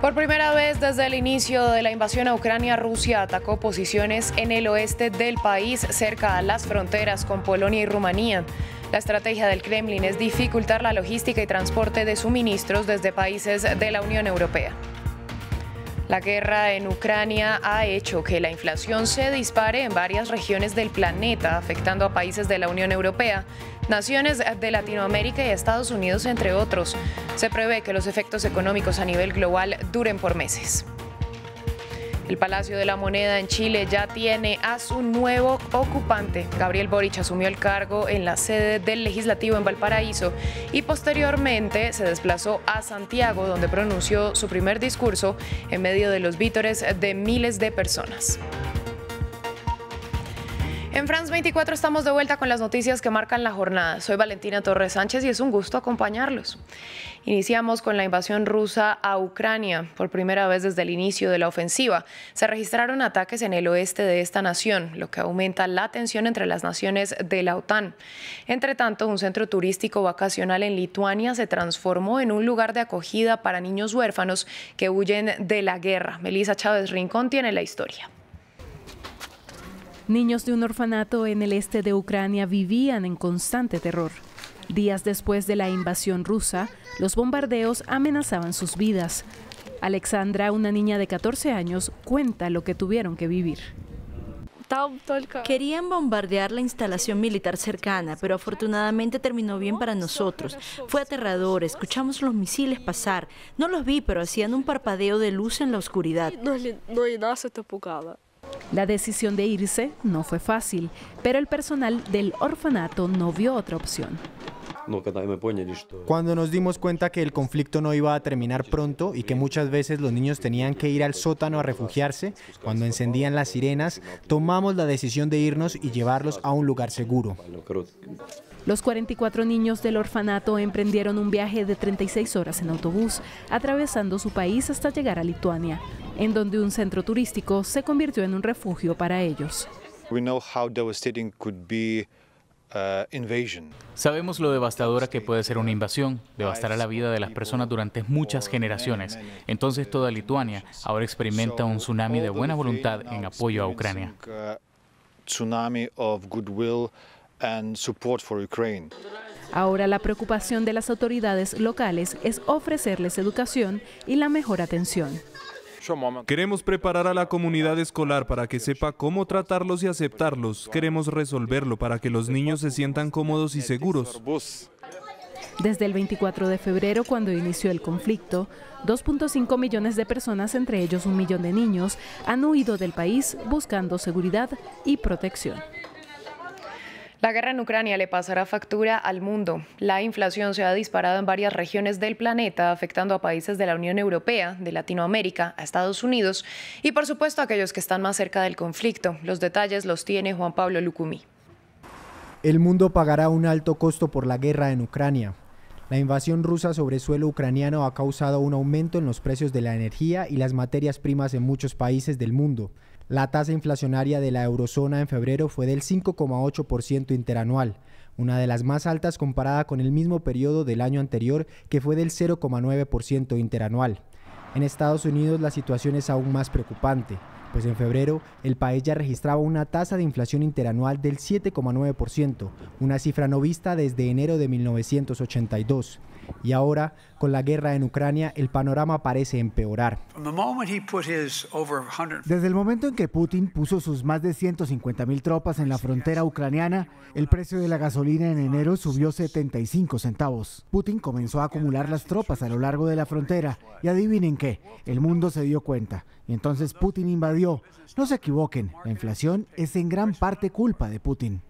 Por primera vez desde el inicio de la invasión a Ucrania, Rusia atacó posiciones en el oeste del país, cerca a las fronteras con Polonia y Rumanía. La estrategia del Kremlin es dificultar la logística y transporte de suministros desde países de la Unión Europea. La guerra en Ucrania ha hecho que la inflación se dispare en varias regiones del planeta, afectando a países de la Unión Europea, naciones de Latinoamérica y Estados Unidos, entre otros. Se prevé que los efectos económicos a nivel global duren por meses. El Palacio de la Moneda en Chile ya tiene a su nuevo ocupante. Gabriel Boric asumió el cargo en la sede del Legislativo en Valparaíso y posteriormente se desplazó a Santiago, donde pronunció su primer discurso en medio de los vítores de miles de personas. En France 24 estamos de vuelta con las noticias que marcan la jornada. Soy Valentina Torres Sánchez y es un gusto acompañarlos. Iniciamos con la invasión rusa a Ucrania. Por primera vez desde el inicio de la ofensiva, se registraron ataques en el oeste de esta nación, lo que aumenta la tensión entre las naciones de la OTAN. Entre tanto, un centro turístico vacacional en Lituania se transformó en un lugar de acogida para niños huérfanos que huyen de la guerra. Melissa Chávez Rincón tiene la historia. Niños de un orfanato en el este de Ucrania vivían en constante terror. Días después de la invasión rusa, los bombardeos amenazaban sus vidas. Alexandra, una niña de 14 años, cuenta lo que tuvieron que vivir. Querían bombardear la instalación militar cercana, pero afortunadamente terminó bien para nosotros. Fue aterrador, escuchamos los misiles pasar. No los vi, pero hacían un parpadeo de luz en la oscuridad. La decisión de irse no fue fácil, pero el personal del orfanato no vio otra opción. Cuando nos dimos cuenta que el conflicto no iba a terminar pronto y que muchas veces los niños tenían que ir al sótano a refugiarse, cuando encendían las sirenas, tomamos la decisión de irnos y llevarlos a un lugar seguro. Los 44 niños del orfanato emprendieron un viaje de 36 horas en autobús, atravesando su país hasta llegar a Lituania, en donde un centro turístico se convirtió en un refugio para ellos. Sabemos lo devastadora que puede ser una invasión, devastará la vida de las personas durante muchas generaciones. Entonces toda Lituania ahora experimenta un tsunami de buena voluntad en apoyo a Ucrania. Ahora la preocupación de las autoridades locales es ofrecerles educación y la mejor atención. Queremos preparar a la comunidad escolar para que sepa cómo tratarlos y aceptarlos. Queremos resolverlo para que los niños se sientan cómodos y seguros. Desde el 24 de febrero, cuando inició el conflicto, 2.5 millones de personas, entre ellos 1 millón de niños, han huido del país buscando seguridad y protección. La guerra en Ucrania le pasará factura al mundo. La inflación se ha disparado en varias regiones del planeta, afectando a países de la Unión Europea, de Latinoamérica, a Estados Unidos y, por supuesto, a aquellos que están más cerca del conflicto. Los detalles los tiene Juan Pablo Lucumí. El mundo pagará un alto costo por la guerra en Ucrania. La invasión rusa sobre suelo ucraniano ha causado un aumento en los precios de la energía y las materias primas en muchos países del mundo. La tasa inflacionaria de la eurozona en febrero fue del 5,8% interanual, una de las más altas comparada con el mismo periodo del año anterior, que fue del 0,9% interanual. En Estados Unidos la situación es aún más preocupante, pues en febrero el país ya registraba una tasa de inflación interanual del 7,9%, una cifra no vista desde enero de 1982. Y ahora, con la guerra en Ucrania, el panorama parece empeorar. Desde el momento en que Putin puso sus más de 150.000 tropas en la frontera ucraniana, el precio de la gasolina en enero subió 75 centavos. Putin comenzó a acumular las tropas a lo largo de la frontera y adivinen qué, el mundo se dio cuenta y entonces Putin invadió. No se equivoquen, la inflación es en gran parte culpa de Putin.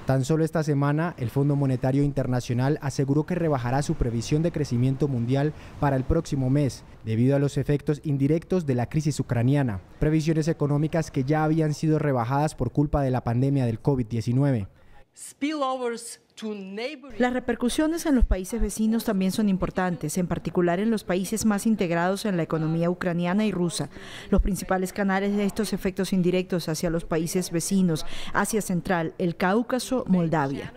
Tan solo esta semana, el Fondo Monetario Internacional aseguró que rebajará su previsión de crecimiento mundial para el próximo mes, debido a los efectos indirectos de la crisis ucraniana, previsiones económicas que ya habían sido rebajadas por culpa de la pandemia del COVID-19. Las repercusiones en los países vecinos también son importantes, en particular en los países más integrados en la economía ucraniana y rusa. Los principales canales de estos efectos indirectos hacia los países vecinos, Asia Central, el Cáucaso, Moldavia.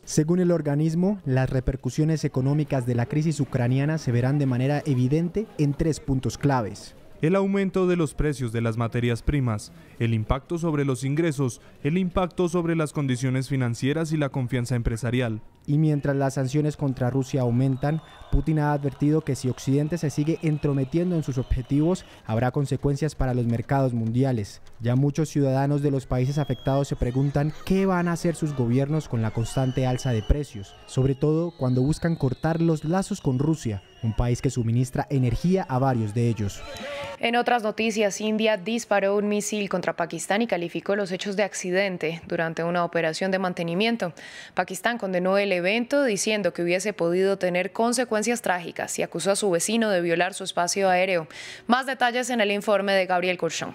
Según el organismo, las repercusiones económicas de la crisis ucraniana se verán de manera evidente en 3 puntos claves. El aumento de los precios de las materias primas, el impacto sobre los ingresos, el impacto sobre las condiciones financieras y la confianza empresarial. Y mientras las sanciones contra Rusia aumentan, Putin ha advertido que si Occidente se sigue entrometiendo en sus objetivos, habrá consecuencias para los mercados mundiales. Ya muchos ciudadanos de los países afectados se preguntan qué van a hacer sus gobiernos con la constante alza de precios, sobre todo cuando buscan cortar los lazos con Rusia, un país que suministra energía a varios de ellos. En otras noticias, India disparó un misil contra Pakistán y calificó los hechos de accidente durante una operación de mantenimiento. Pakistán condenó el evento diciendo que hubiese podido tener consecuencias trágicas y acusó a su vecino de violar su espacio aéreo. Más detalles en el informe de Gabriel Courchon.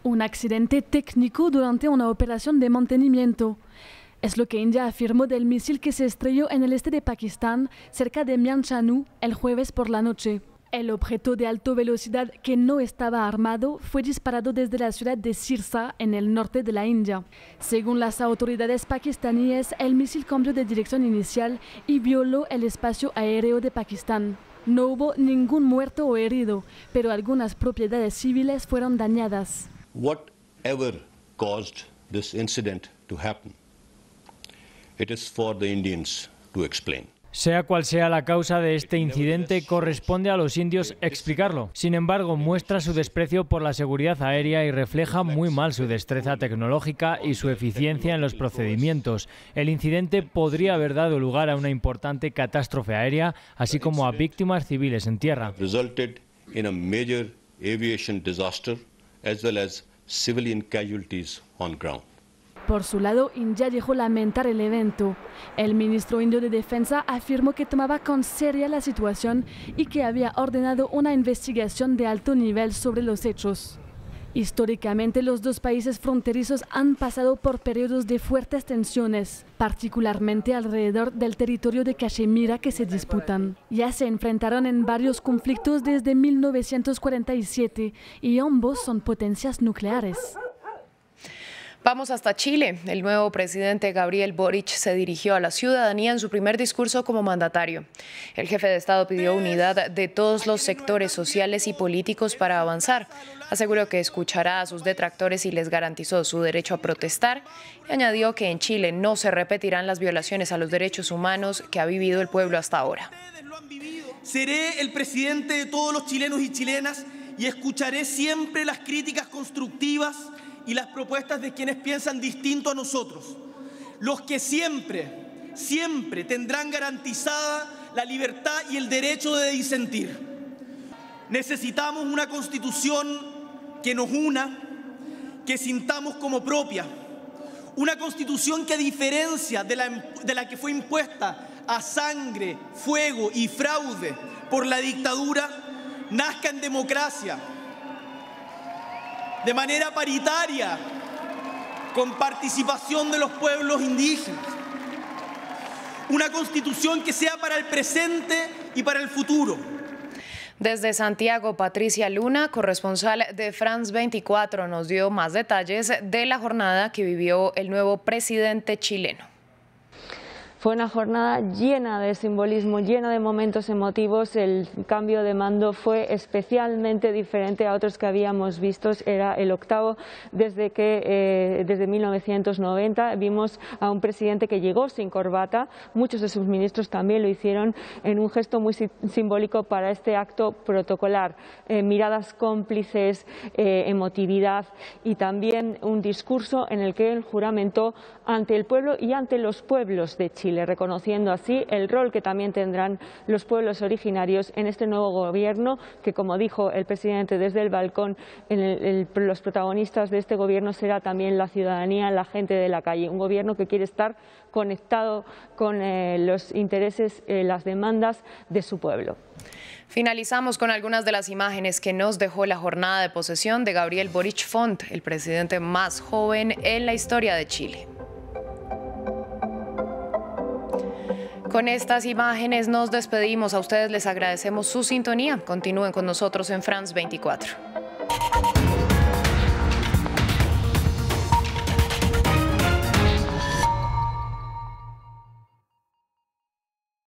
Un accidente técnico durante una operación de mantenimiento. Es lo que India afirmó del misil que se estrelló en el este de Pakistán, cerca de Mianchanu, el jueves por la noche. El objeto de alta velocidad, que no estaba armado, fue disparado desde la ciudad de Sirsa, en el norte de la India. Según las autoridades pakistaníes, el misil cambió de dirección inicial y violó el espacio aéreo de Pakistán. No hubo ningún muerto o herido, pero algunas propiedades civiles fueron dañadas. Whatever caused this incident to happen, it is for the Indians to explain. Sea cual sea la causa de este incidente, corresponde a los indios explicarlo. Sin embargo, muestra su desprecio por la seguridad aérea y refleja muy mal su destreza tecnológica y su eficiencia en los procedimientos. El incidente podría haber dado lugar a una importante catástrofe aérea, así como a víctimas civiles en tierra. Resulted in a major aviation disaster as well as civilian casualties on ground. Por su lado, India dijo lamentar el evento. El ministro indio de Defensa afirmó que tomaba con seria la situación y que había ordenado una investigación de alto nivel sobre los hechos. Históricamente, los dos países fronterizos han pasado por periodos de fuertes tensiones, particularmente alrededor del territorio de Cachemira que se disputan. Ya se enfrentaron en varios conflictos desde 1947 y ambos son potencias nucleares. Vamos hasta Chile. El nuevo presidente Gabriel Boric se dirigió a la ciudadanía en su primer discurso como mandatario. El jefe de Estado pidió unidad de todos los sectores sociales y políticos para avanzar. Aseguró que escuchará a sus detractores y les garantizó su derecho a protestar. Y añadió que en Chile no se repetirán las violaciones a los derechos humanos que ha vivido el pueblo hasta ahora. Seré el presidente de todos los chilenos y chilenas y escucharé siempre las críticas constructivas y las propuestas de quienes piensan distinto a nosotros, los que siempre tendrán garantizada la libertad y el derecho de disentir. Necesitamos una constitución que nos una, que sintamos como propia, una constitución que, a diferencia de la que fue impuesta a sangre, fuego y fraude por la dictadura, nazca en democracia, de manera paritaria, con participación de los pueblos indígenas. Una constitución que sea para el presente y para el futuro. Desde Santiago, Patricia Luna, corresponsal de France 24, nos dio más detalles de la jornada que vivió el nuevo presidente chileno. Fue una jornada llena de simbolismo, llena de momentos emotivos. El cambio de mando fue especialmente diferente a otros que habíamos visto. Era el octavo desde 1990. Vimos a un presidente que llegó sin corbata. Muchos de sus ministros también lo hicieron en un gesto muy simbólico para este acto protocolar. Miradas cómplices, emotividad y también un discurso en el que él juramentó ante el pueblo y ante los pueblos de Chile, reconociendo así el rol que también tendrán los pueblos originarios en este nuevo gobierno, que, como dijo el presidente desde el balcón, los protagonistas de este gobierno será también la ciudadanía, la gente de la calle, un gobierno que quiere estar conectado con los intereses, las demandas de su pueblo. Finalizamos con algunas de las imágenes que nos dejó la jornada de posesión de Gabriel Boric Font, el presidente más joven en la historia de Chile. Con estas imágenes nos despedimos. A ustedes les agradecemos su sintonía. Continúen con nosotros en France 24.